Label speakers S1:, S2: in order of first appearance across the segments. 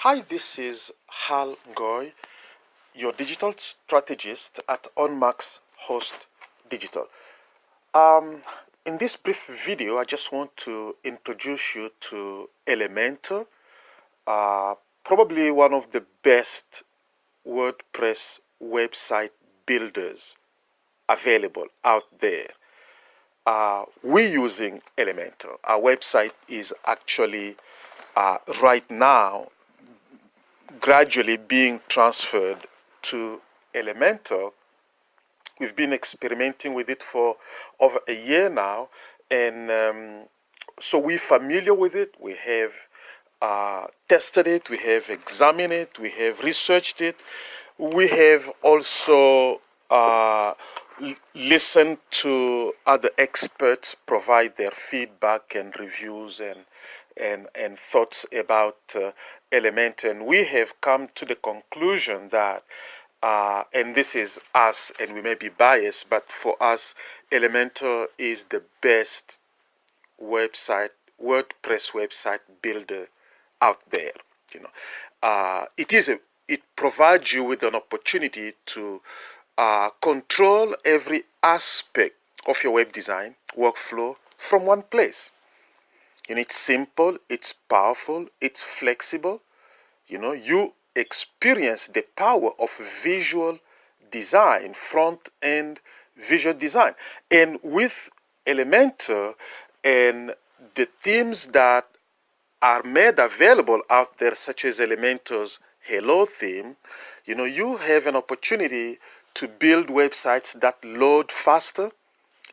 S1: Hi, this is Hal Goy, your digital strategist at OnMax Host Digital. In this brief video, I just want to introduce you to Elementor, probably one of the best WordPress website builders available out there. We're using Elementor. Our website is actually right now gradually being transferred to Elementor. We've been experimenting with it for over a year now, and so we're familiar with it. We have tested it, we have examined it, we have researched it. We have also listened to other experts provide their feedback and reviews and thoughts about Elementor, and we have come to the conclusion that, and this is us, and we may be biased, but for us, Elementor is the best WordPress website builder out there. It provides you with an opportunity to control every aspect of your web design workflow from one place. It's simple, it's powerful, it's flexible. You experience the power of visual design, front-end visual design. And with Elementor and the themes that are made available out there, such as Elementor's Hello theme, you have an opportunity to build websites that load faster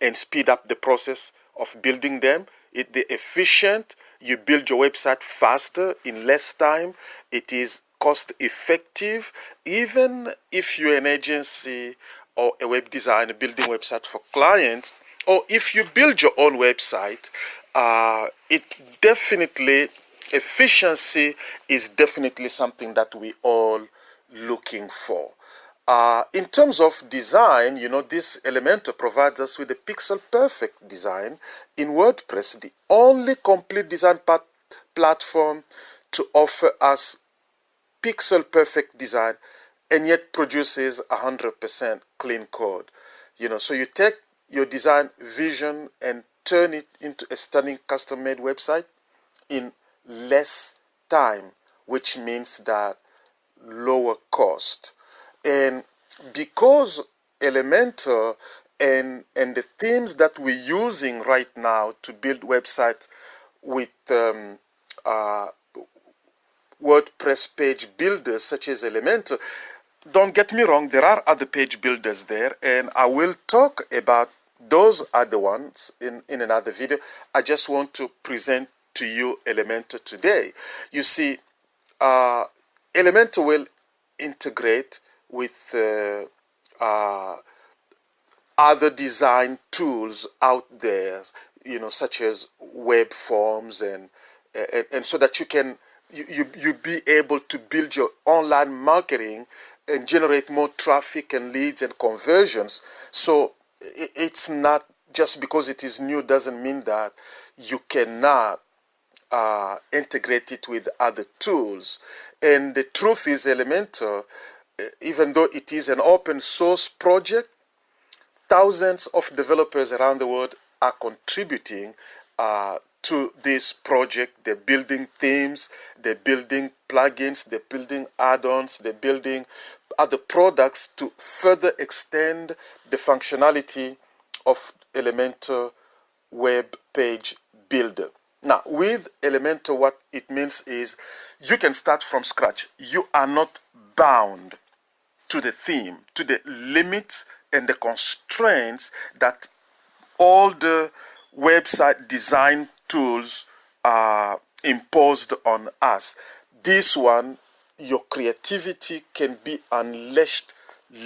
S1: and speed up the process of building them. They're efficient. You build your website faster in less time. It is cost effective. Even if you're an agency or a web designer building websites for clients, or if you build your own website, efficiency is definitely something that we all looking for. In terms of design, this Elementor provides us with a pixel perfect design in WordPress, the only complete design platform to offer us pixel perfect design and yet produces 100% clean code. So you take your design vision and turn it into a stunning custom-made website in less time, which means that lower cost. And because Elementor and the themes that we're using right now to build websites with WordPress page builders such as Elementor, don't get me wrong, there are other page builders there, and I will talk about those other ones in another video. I just want to present to you Elementor today. You see, Elementor will integrate with other design tools out there, such as web forms, and so that you can you be able to build your online marketing and generate more traffic and leads and conversions. So it's not just because it is new doesn't mean that you cannot integrate it with other tools. And the truth is, Elementor, even though it is an open source project, thousands of developers around the world are contributing to this project. They're building themes, they're building plugins, they're building add-ons, they're building other products to further extend the functionality of Elementor web page builder. Now, with Elementor, what it means is you can start from scratch. You are not bound to the theme, to the limits and the constraints that all the website design tools are imposed on us. This one, your creativity can be unleashed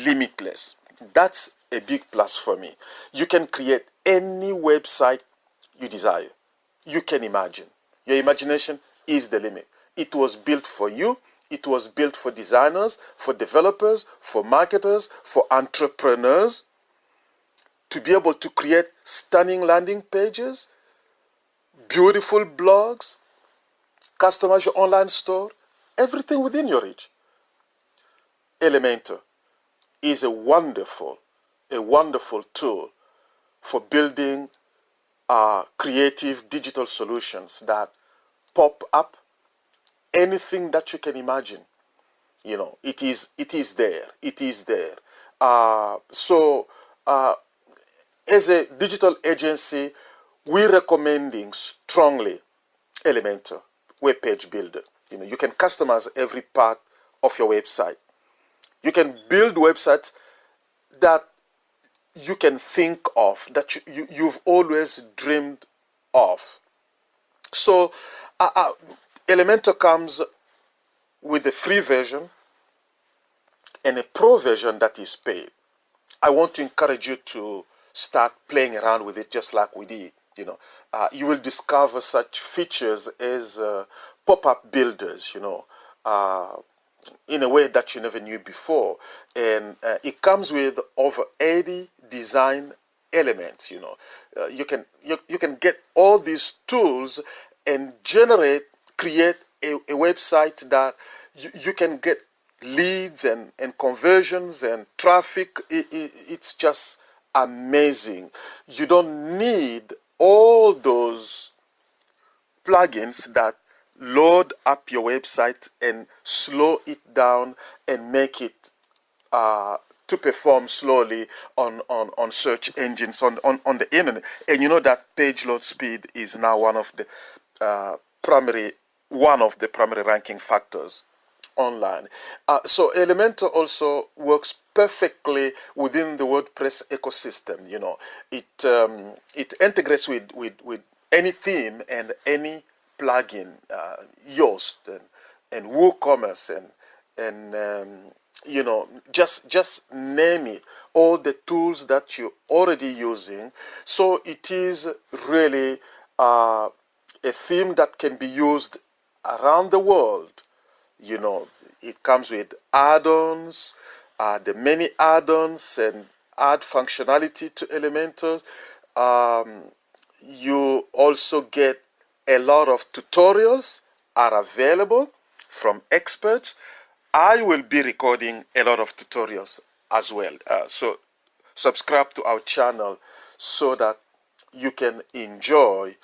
S1: limitless. That's a big plus for me. You can create any website you desire. You can imagine. Your imagination is the limit. It was built for you. It was built for designers, for developers, for marketers, for entrepreneurs to be able to create stunning landing pages, beautiful blogs, customize your online store, everything within your reach. Elementor is a wonderful tool for building creative digital solutions that pop up anything that you can imagine. It is there. It is there. As a digital agency, we're recommending strongly Elementor web page builder. You can customize every part of your website. You can build websites that you can think of, that you've always dreamed of. So Elementor comes with a free version and a pro version that is paid. I want to encourage you to start playing around with it just like we did. You will discover such features as pop-up builders, in a way that you never knew before. And it comes with over 80 design elements. You can get all these tools and create a website that you can get leads and conversions and traffic. It's just amazing. You don't need all those plugins that load up your website and slow it down and make it to perform slowly on search engines on the internet. And you know that page load speed is now one of the primary ranking factors online. So Elementor also works perfectly within the WordPress ecosystem. It integrates with any theme and any plugin, Yoast and WooCommerce and just name it, all the tools that you're already using. So it is really a theme that can be used around the world. It comes with add-ons, the many add-ons and add functionality to Elementor. You also get a lot of tutorials are available from experts. I will be recording a lot of tutorials as well. So subscribe to our channel so that you can enjoy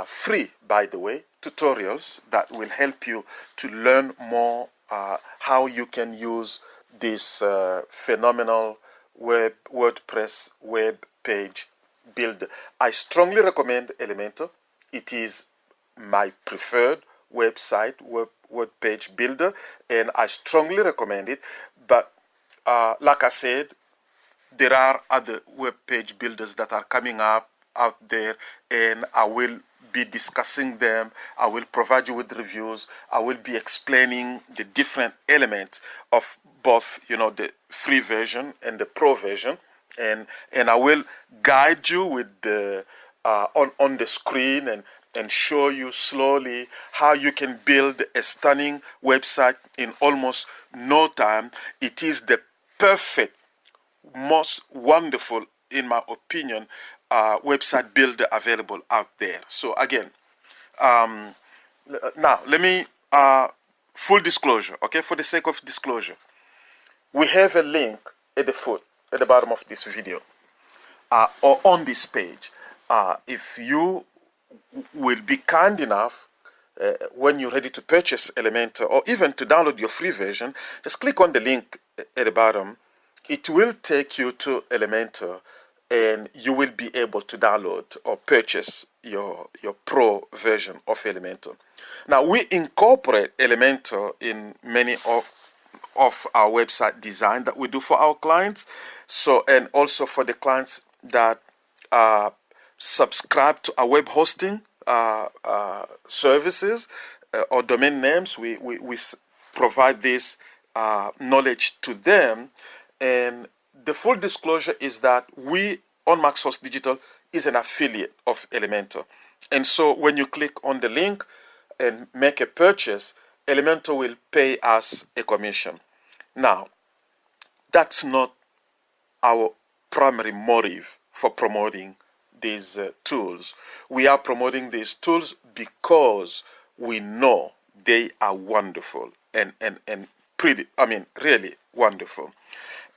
S1: free, by the way, tutorials that will help you to learn more how you can use this phenomenal WordPress web page builder. I strongly recommend Elementor. It is my preferred website web page builder, and I strongly recommend it. But like I said, there are other web page builders that are coming up out there, and I will be discussing them. I will provide you with reviews. I will be explaining the different elements of both, the free version and the pro version, and I will guide you with the on the screen and show you slowly how you can build a stunning website in almost no time. It is the perfect, most wonderful, in my opinion, website builder available out there. So again, now let me full disclosure, okay, for the sake of disclosure, we have a link at the bottom of this video, or on this page. If you will be kind enough, when you're ready to purchase Elementor or even to download your free version, just click on the link at the bottom. It will take you to Elementor, and you will be able to download or purchase your pro version of Elementor. Now, we incorporate Elementor in many of our website design that we do for our clients. So, and also for the clients that subscribe to our web hosting services or domain names, we provide this knowledge to them. And the full disclosure is that we on MaxHost Digital is an affiliate of Elementor. And so when you click on the link and make a purchase, Elementor will pay us a commission. Now, that's not our primary motive for promoting these tools. We are promoting these tools because we know they are wonderful. and pretty, I mean, really wonderful.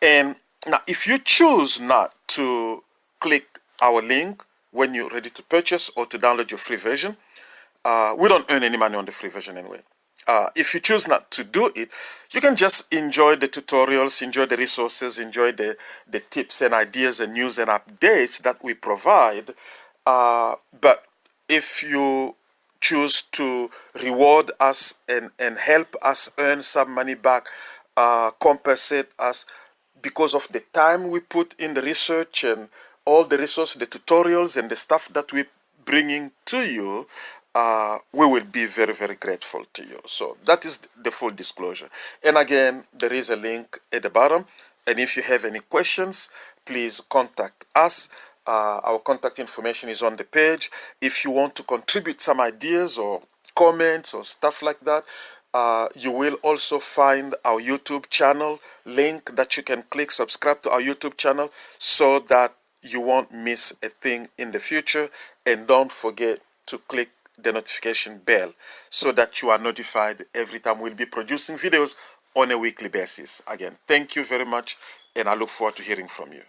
S1: And now, if you choose not to click our link when you're ready to purchase or to download your free version, we don't earn any money on the free version anyway. If you choose not to do it, you can just enjoy the tutorials, enjoy the resources, enjoy the tips and ideas and news and updates that we provide. But if you choose to reward us and help us earn some money back, compensate us because of the time we put in the research and all the resources, the tutorials and the stuff that we're bringing to you, we will be very, very grateful to you. So that is the full disclosure. And again, there is a link at the bottom. And if you have any questions, please contact us. Our contact information is on the page. If you want to contribute some ideas or comments or stuff like that, you will also find our YouTube channel link that you can click, subscribe to our YouTube channel so that you won't miss a thing in the future. And don't forget to click the notification bell so that you are notified every time we'll be producing videos on a weekly basis. Again, thank you very much, and I look forward to hearing from you.